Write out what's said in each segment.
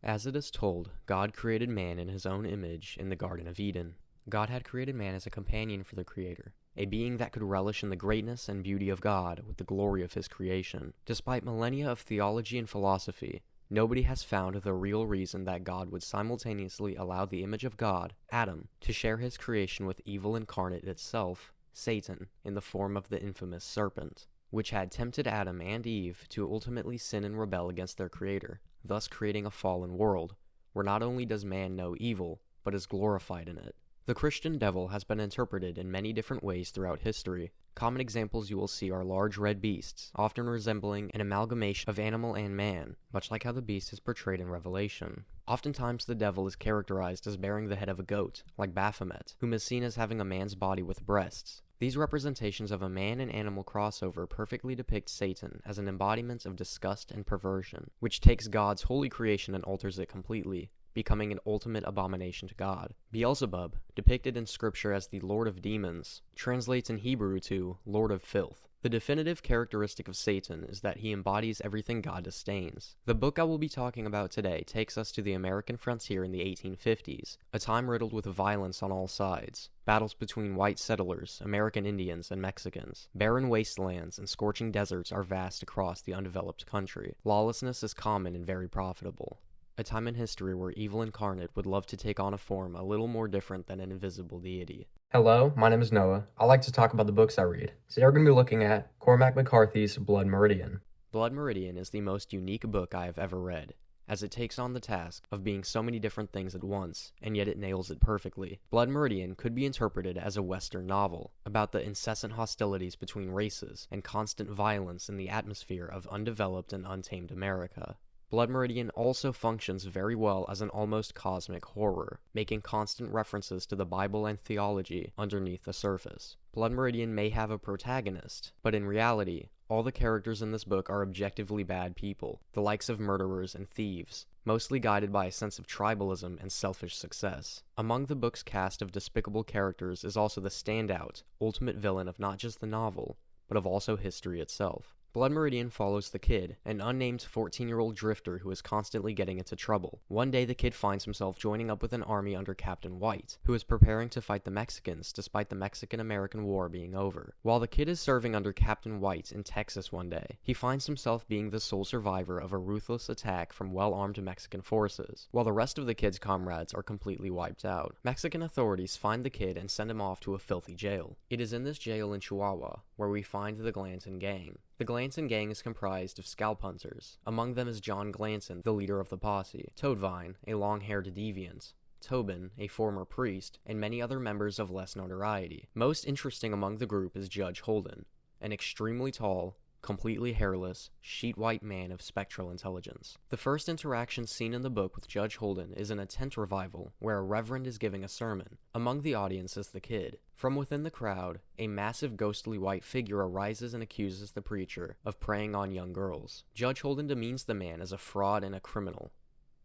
As it is told, God created man in his own image in the Garden of Eden. God had created man as a companion for the Creator, a being that could relish in the greatness and beauty of God with the glory of his creation. Despite millennia of theology and philosophy, nobody has found the real reason that God would simultaneously allow the image of God, Adam, to share his creation with evil incarnate itself, Satan, in the form of the infamous serpent, which had tempted Adam and Eve to ultimately sin and rebel against their Creator, thus creating a fallen world, where not only does man know evil, but is glorified in it. The Christian devil has been interpreted in many different ways throughout history. Common examples you will see are large red beasts, often resembling an amalgamation of animal and man, much like how the beast is portrayed in Revelation. Oftentimes the devil is characterized as bearing the head of a goat, like Baphomet, whom is seen as having a man's body with breasts. These representations of a man and animal crossover perfectly depict Satan as an embodiment of disgust and perversion, which takes God's holy creation and alters it completely, becoming an ultimate abomination to God. Beelzebub, depicted in scripture as the Lord of Demons, translates in Hebrew to Lord of Filth. The definitive characteristic of Satan is that he embodies everything God disdains. The book I will be talking about today takes us to the American frontier in the 1850s, a time riddled with violence on all sides. Battles between white settlers, American Indians, and Mexicans. Barren wastelands and scorching deserts are vast across the undeveloped country. Lawlessness is common and very profitable. A time in history where evil incarnate would love to take on a form a little more different than an invisible deity. Hello, my name is Noah. I like to talk about the books I read. Today we're going to be looking at Cormac McCarthy's Blood Meridian. Blood Meridian is the most unique book I have ever read, as it takes on the task of being so many different things at once, and yet it nails it perfectly. Blood Meridian could be interpreted as a Western novel, about the incessant hostilities between races and constant violence in the atmosphere of undeveloped and untamed America. Blood Meridian also functions very well as an almost cosmic horror, making constant references to the Bible and theology underneath the surface. Blood Meridian may have a protagonist, but in reality, all the characters in this book are objectively bad people, the likes of murderers and thieves, mostly guided by a sense of tribalism and selfish success. Among the book's cast of despicable characters is also the standout, ultimate villain of not just the novel, but of also history itself. Blood Meridian follows the kid, an unnamed 14-year-old drifter who is constantly getting into trouble. One day the kid finds himself joining up with an army under Captain White, who is preparing to fight the Mexicans despite the Mexican-American War being over. While the kid is serving under Captain White in Texas one day, he finds himself being the sole survivor of a ruthless attack from well-armed Mexican forces, while the rest of the kid's comrades are completely wiped out. Mexican authorities find the kid and send him off to a filthy jail. It is in this jail in Chihuahua where we find the Glanton gang. The Glanton gang is comprised of scalp hunters. Among them is John Glanton, the leader of the posse, Toadvine, a long-haired deviant, Tobin, a former priest, and many other members of less notoriety. Most interesting among the group is Judge Holden, an extremely tall, completely hairless, sheet-white man of spectral intelligence. The first interaction seen in the book with Judge Holden is in a tent revival where a reverend is giving a sermon. Among the audience is the kid. From within the crowd, a massive ghostly white figure arises and accuses the preacher of preying on young girls. Judge Holden demeans the man as a fraud and a criminal.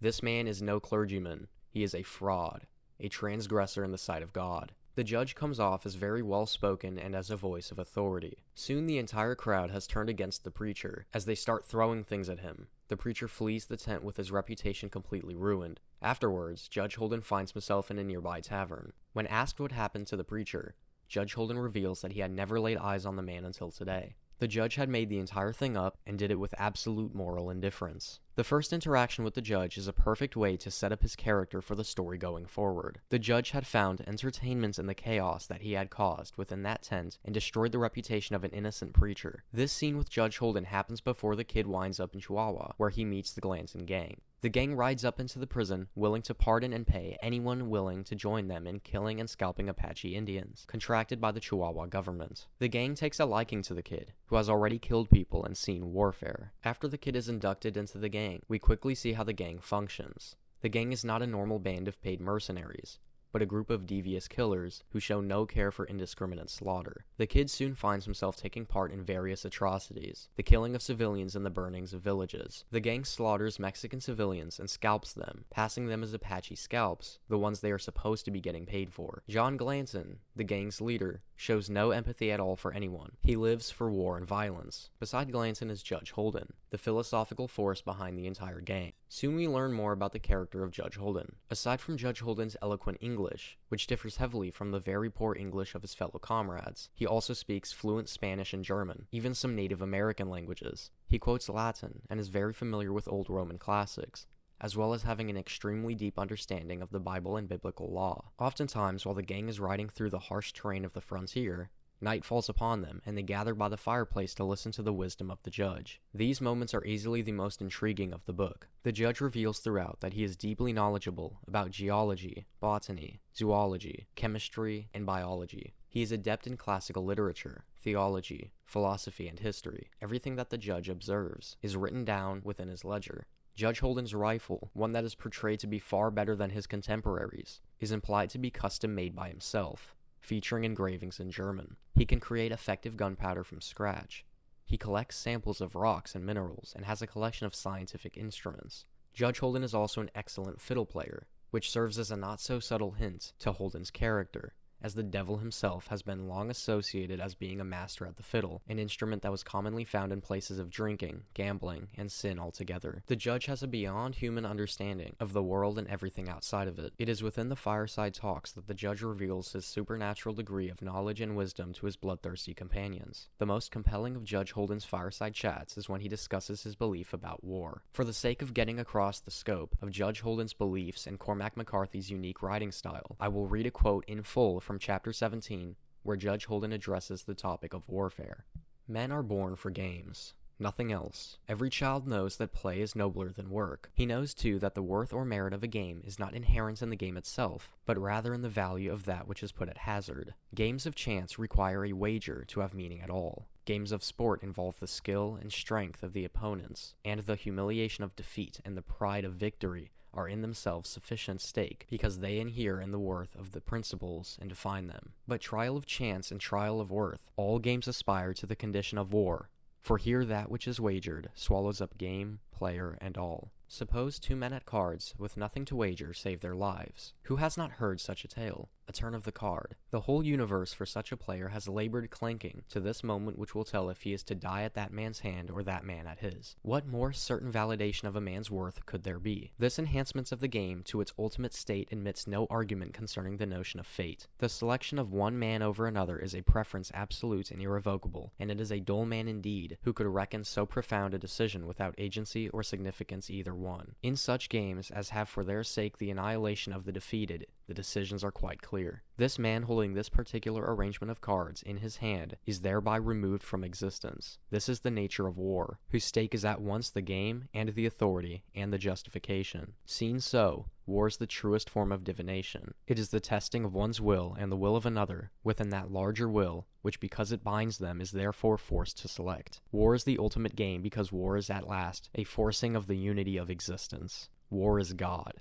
This man is no clergyman. He is a fraud, a transgressor in the sight of God. The judge comes off as very well-spoken and as a voice of authority. Soon the entire crowd has turned against the preacher, as they start throwing things at him. The preacher flees the tent with his reputation completely ruined. Afterwards, Judge Holden finds himself in a nearby tavern. When asked what happened to the preacher, Judge Holden reveals that he had never laid eyes on the man until today. The judge had made the entire thing up and did it with absolute moral indifference. The first interaction with the judge is a perfect way to set up his character for the story going forward. The judge had found entertainment in the chaos that he had caused within that tent and destroyed the reputation of an innocent preacher. This scene with Judge Holden happens before the kid winds up in Chihuahua, where he meets the Glanton gang. The gang rides up into the prison, willing to pardon and pay anyone willing to join them in killing and scalping Apache Indians, contracted by the Chihuahua government. The gang takes a liking to the kid, who has already killed people and seen warfare. After the kid is inducted into the gang, we quickly see how the gang functions. The gang is not a normal band of paid mercenaries, but a group of devious killers who show no care for indiscriminate slaughter. The kid soon finds himself taking part in various atrocities, the killing of civilians and the burnings of villages. The gang slaughters Mexican civilians and scalps them, passing them as Apache scalps, the ones they are supposed to be getting paid for. John Glanton, the gang's leader, shows no empathy at all for anyone. He lives for war and violence. Beside Glanton is Judge Holden, the philosophical force behind the entire game. Soon we learn more about the character of Judge Holden. Aside from Judge Holden's eloquent English, which differs heavily from the very poor English of his fellow comrades, he also speaks fluent Spanish and German, even some Native American languages. He quotes Latin and is very familiar with old Roman classics, as well as having an extremely deep understanding of the Bible and biblical law. Oftentimes, while the gang is riding through the harsh terrain of the frontier, night falls upon them, and they gather by the fireplace to listen to the wisdom of the judge. These moments are easily the most intriguing of the book. The judge reveals throughout that he is deeply knowledgeable about geology, botany, zoology, chemistry, and biology. He is adept in classical literature, theology, philosophy, and history. Everything that the judge observes is written down within his ledger. Judge Holden's rifle, one that is portrayed to be far better than his contemporaries, is implied to be custom made by himself, featuring engravings in German. He can create effective gunpowder from scratch. He collects samples of rocks and minerals and has a collection of scientific instruments. Judge Holden is also an excellent fiddle player, which serves as a not-so-subtle hint to Holden's character, as the devil himself has been long associated as being a master at the fiddle, an instrument that was commonly found in places of drinking, gambling, and sin altogether. The judge has a beyond human understanding of the world and everything outside of it. It is within the fireside talks that the judge reveals his supernatural degree of knowledge and wisdom to his bloodthirsty companions. The most compelling of Judge Holden's fireside chats is when he discusses his belief about war. For the sake of getting across the scope of Judge Holden's beliefs and Cormac McCarthy's unique writing style, I will read a quote in full from Chapter 17, where Judge Holden addresses the topic of warfare. Men are born for games, nothing else. Every child knows that play is nobler than work. He knows too that the worth or merit of a game is not inherent in the game itself, but rather in the value of that which is put at hazard. Games of chance require a wager to have meaning at all. Games of sport involve the skill and strength of the opponents, and the humiliation of defeat and the pride of victory are in themselves sufficient stake, because they inhere in the worth of the principles and define them. But trial of chance and trial of worth, all games aspire to the condition of war, for here that which is wagered swallows up game, player, and all. Suppose two men at cards, with nothing to wager save their lives. Who has not heard such a tale? A turn of the card. The whole universe for such a player has labored clanking to this moment which will tell if he is to die at that man's hand or that man at his. What more certain validation of a man's worth could there be? This enhancement of the game to its ultimate state admits no argument concerning the notion of fate. The selection of one man over another is a preference absolute and irrevocable, and it is a dull man indeed who could reckon so profound a decision without agency or significance either one. In such games as have for their sake the annihilation of the defeated, the decisions are quite clear. This man holding this particular arrangement of cards in his hand is thereby removed from existence. This is the nature of war, whose stake is at once the game and the authority and the justification. Seen so, war is the truest form of divination. It is the testing of one's will and the will of another within that larger will, which because it binds them is therefore forced to select. War is the ultimate game because war is at last a forcing of the unity of existence. War is God.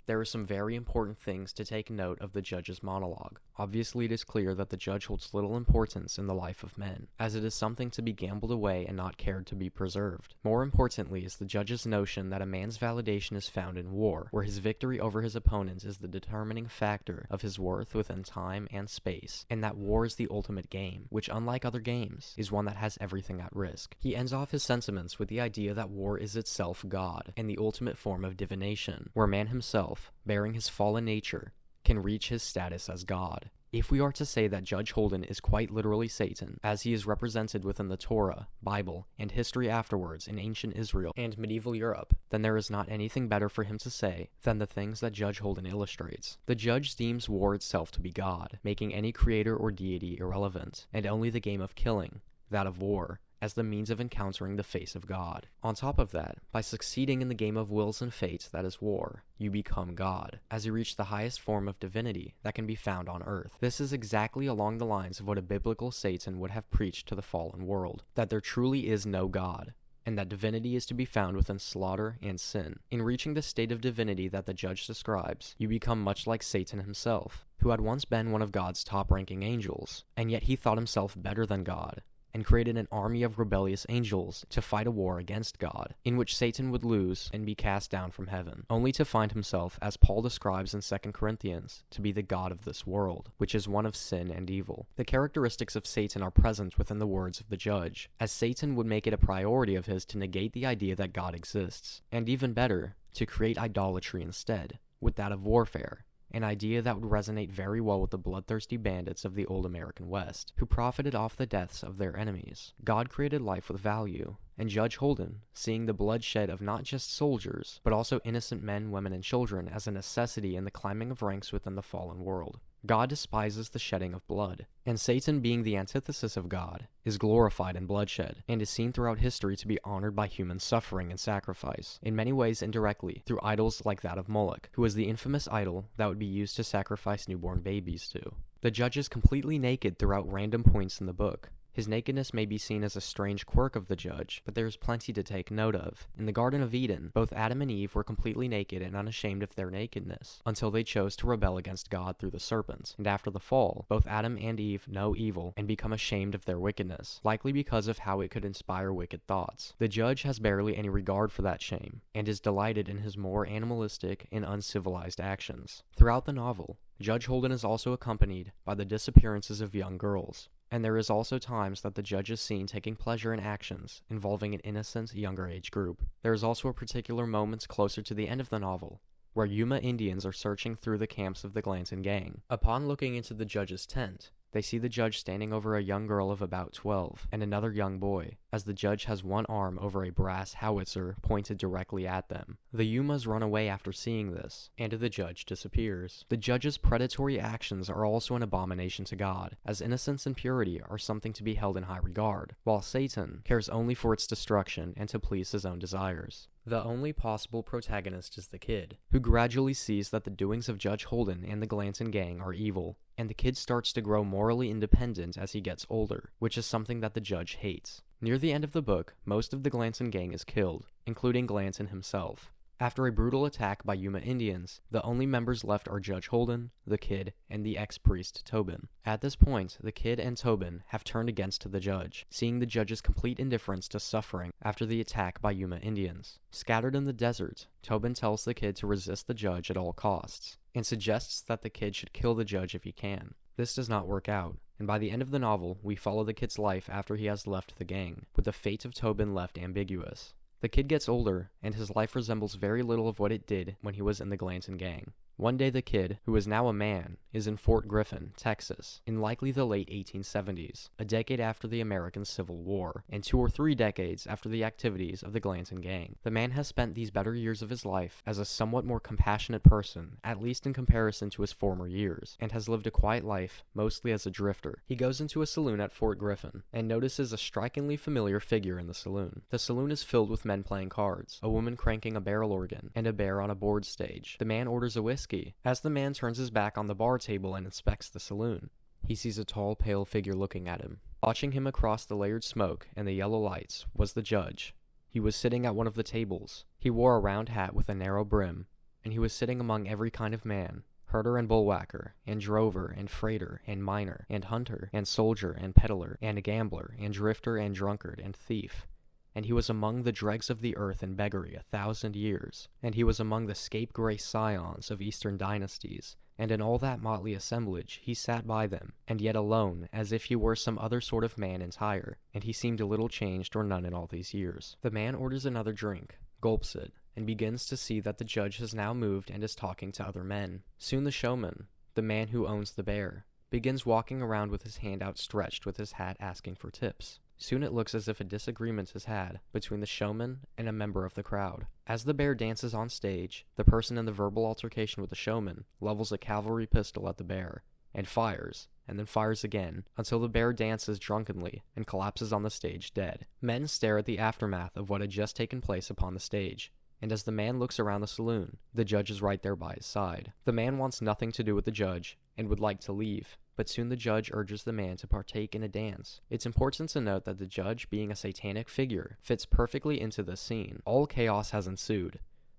There are some very important things to take note of the judge's monologue. Obviously, it is clear that the judge holds little importance in the life of men, as it is something to be gambled away and not cared to be preserved. More importantly is the judge's notion that a man's validation is found in war, where his victory over his opponents is the determining factor of his worth within time and space, and that war is the ultimate game, which, unlike other games, is one that has everything at risk. He ends off his sentiments with the idea that war is itself God, and the ultimate form of divination, where man himself, bearing his fallen nature, can reach his status as God. If we are to say that Judge Holden is quite literally Satan, as he is represented within the Torah, Bible, and history afterwards in ancient Israel and medieval Europe, then there is not anything better for him to say than the things that Judge Holden illustrates. The judge deems war itself to be God, making any creator or deity irrelevant, and only the game of killing, that of war, as the means of encountering the face of God. On top of that, by succeeding in the game of wills and fates that is war, you become God, as you reach the highest form of divinity that can be found on earth. This is exactly along the lines of what a biblical Satan would have preached to the fallen world, that there truly is no God, and that divinity is to be found within slaughter and sin. In reaching the state of divinity that the judge describes, you become much like Satan himself, who had once been one of God's top-ranking angels, and yet he thought himself better than God, and created an army of rebellious angels to fight a war against God, in which Satan would lose and be cast down from heaven, only to find himself, as Paul describes in 2 Corinthians, to be the god of this world, which is one of sin and evil. The characteristics of Satan are present within the words of the judge, as Satan would make it a priority of his to negate the idea that God exists, and even better, to create idolatry instead, with that of warfare, an idea that would resonate very well with the bloodthirsty bandits of the old American West, who profited off the deaths of their enemies. God created life with value, and Judge Holden, seeing the bloodshed of not just soldiers, but also innocent men, women, and children as a necessity in the climbing of ranks within the fallen world. God despises the shedding of blood, and Satan, being the antithesis of God, is glorified in bloodshed, and is seen throughout history to be honored by human suffering and sacrifice, in many ways indirectly, through idols like that of Moloch, who was the infamous idol that would be used to sacrifice newborn babies to. The judge is completely naked throughout random points in the book. His nakedness may be seen as a strange quirk of the judge, but there is plenty to take note of. In the Garden of Eden, both Adam and Eve were completely naked and unashamed of their nakedness, until they chose to rebel against God through the serpent. And after the fall, both Adam and Eve know evil and become ashamed of their wickedness, likely because of how it could inspire wicked thoughts. The judge has barely any regard for that shame, and is delighted in his more animalistic and uncivilized actions. Throughout the novel, Judge Holden is also accompanied by the disappearances of young girls, and there is also times that the judge is seen taking pleasure in actions involving an innocent, younger age group. There is also a particular moment closer to the end of the novel, where Yuma Indians are searching through the camps of the Glanton gang. Upon looking into the judge's tent, they see the judge standing over a young girl of about 12 and another young boy, as the judge has one arm over a brass howitzer pointed directly at them. The Yumas run away after seeing this, and the judge disappears. The judge's predatory actions are also an abomination to God, as innocence and purity are something to be held in high regard, while Satan cares only for its destruction and to please his own desires. The only possible protagonist is the kid, who gradually sees that the doings of Judge Holden and the Glanton gang are evil, and the kid starts to grow morally independent as he gets older, which is something that the judge hates. Near the end of the book, most of the Glanton gang is killed, including Glanton himself. After a brutal attack by Yuma Indians, the only members left are Judge Holden, the kid, and the ex-priest Tobin. At this point, the kid and Tobin have turned against the judge, seeing the judge's complete indifference to suffering after the attack by Yuma Indians. Scattered in the desert, Tobin tells the kid to resist the judge at all costs, and suggests that the kid should kill the judge if he can. This does not work out, and by the end of the novel, we follow the kid's life after he has left the gang, with the fate of Tobin left ambiguous. The kid gets older, and his life resembles very little of what it did when he was in the Glanton gang. One day the kid, who is now a man, is in Fort Griffin, Texas, in likely the late 1870s, a decade after the American Civil War, and 2 or 3 decades after the activities of the Glanton gang. The man has spent these better years of his life as a somewhat more compassionate person, at least in comparison to his former years, and has lived a quiet life, mostly as a drifter. He goes into a saloon at Fort Griffin, and notices a strikingly familiar figure in the saloon. The saloon is filled with men playing cards, a woman cranking a barrel organ, and a bear on a board stage. The man orders a whiskey. As the man turns his back on the bar table and inspects the saloon, he sees a tall, pale figure looking at him. Watching him across the layered smoke and the yellow lights was the judge. He was sitting at one of the tables. He wore a round hat with a narrow brim, and he was sitting among every kind of man, herder and bullwhacker, and drover and freighter and miner and hunter and soldier and peddler and gambler and drifter and drunkard and thief. And he was among the dregs of the earth in beggary 1,000 years, and he was among the scapegrace scions of eastern dynasties, and in all that motley assemblage he sat by them, and yet alone, as if he were some other sort of man entire, and he seemed a little changed or none in all these years. The man orders another drink, gulps it, and begins to see that the judge has now moved and is talking to other men. Soon the showman, the man who owns the bear, begins walking around with his hand outstretched with his hat asking for tips. Soon it looks as if a disagreement is had between the showman and a member of the crowd. As the bear dances on stage, the person in the verbal altercation with the showman levels a cavalry pistol at the bear, and then fires again, until the bear dances drunkenly and collapses on the stage dead. Men stare at the aftermath of what had just taken place upon the stage, and as the man looks around the saloon, the judge is right there by his side. The man wants nothing to do with the judge, and would like to leave, but soon the judge urges the man to partake in a dance. It's important to note that the judge, being a satanic figure, fits perfectly into this scene. All chaos has ensued.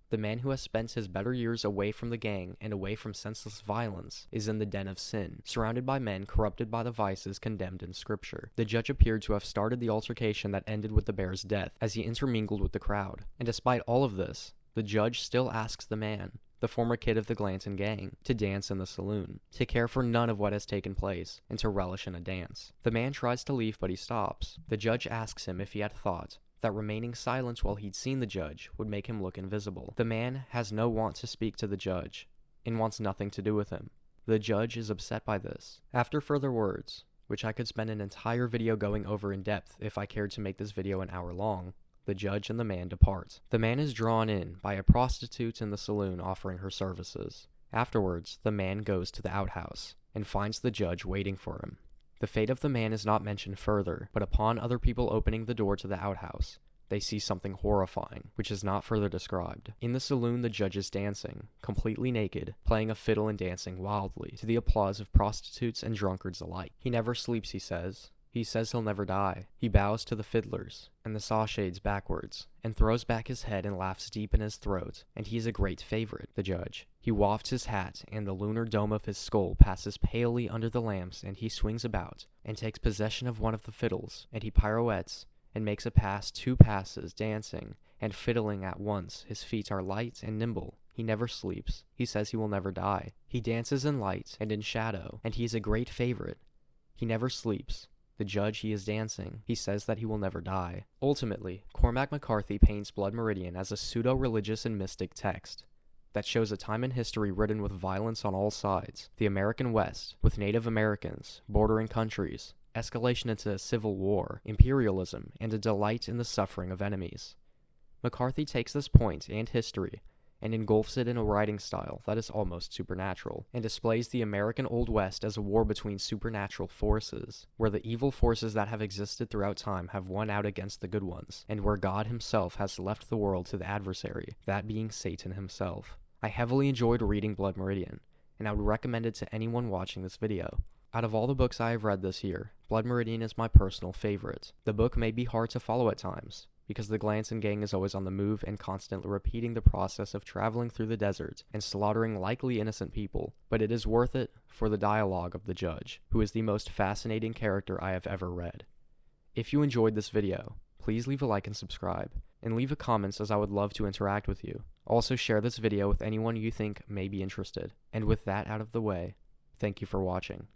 The man who has spent his better years away from the gang and away from senseless violence is in the den of sin, surrounded by men corrupted by the vices condemned in Scripture. The judge appeared to have started the altercation that ended with the bear's death as he intermingled with the crowd. And despite all of this, the judge still asks the man, the former kid of the Glanton gang, to dance in the saloon, to care for none of what has taken place, and to relish in a dance. The man tries to leave, but he stops. The judge asks him if he had thought that remaining silent while he'd seen the judge would make him look invisible. The man has no want to speak to the judge, and wants nothing to do with him. The judge is upset by this. After further words, which I could spend an entire video going over in depth if I cared to make this video an hour long, the judge and the man depart. The man is drawn in by a prostitute in the saloon offering her services. Afterwards, the man goes to the outhouse and finds the judge waiting for him. The fate of the man is not mentioned further, but upon other people opening the door to the outhouse, they see something horrifying, which is not further described. In the saloon, the judge is dancing, completely naked, playing a fiddle and dancing wildly, to the applause of prostitutes and drunkards alike. He never sleeps, he says. He says he'll never die. He bows to the fiddlers and the sawshades backwards, and throws back his head and laughs deep in his throat, and he is a great favorite, the judge. He wafts his hat, and the lunar dome of his skull passes palely under the lamps, and he swings about, and takes possession of one of the fiddles, and he pirouettes, and makes a pass 2 passes, dancing, and fiddling at once. His feet are light and nimble. He never sleeps. He says he will never die. He dances in light and in shadow, and he is a great favorite. He never sleeps. The judge, he is dancing. He says that he will never die. Ultimately, Cormac McCarthy paints Blood Meridian as a pseudo-religious and mystic text that shows a time in history ridden with violence on all sides. The American West, with Native Americans, bordering countries, escalation into a civil war, imperialism, and a delight in the suffering of enemies. McCarthy takes this point and history and engulfs it in a writing style that is almost supernatural, and displays the American Old West as a war between supernatural forces, where the evil forces that have existed throughout time have won out against the good ones, and where God himself has left the world to the adversary, that being Satan himself. I heavily enjoyed reading Blood Meridian, and I would recommend it to anyone watching this video. Out of all the books I have read this year, Blood Meridian is my personal favorite. The book may be hard to follow at times, because the Glanton gang is always on the move and constantly repeating the process of traveling through the desert and slaughtering likely innocent people, but it is worth it for the dialogue of the judge, who is the most fascinating character I have ever read. If you enjoyed this video, please leave a like and subscribe, and leave a comment as I would love to interact with you. Also share this video with anyone you think may be interested. And with that out of the way, thank you for watching.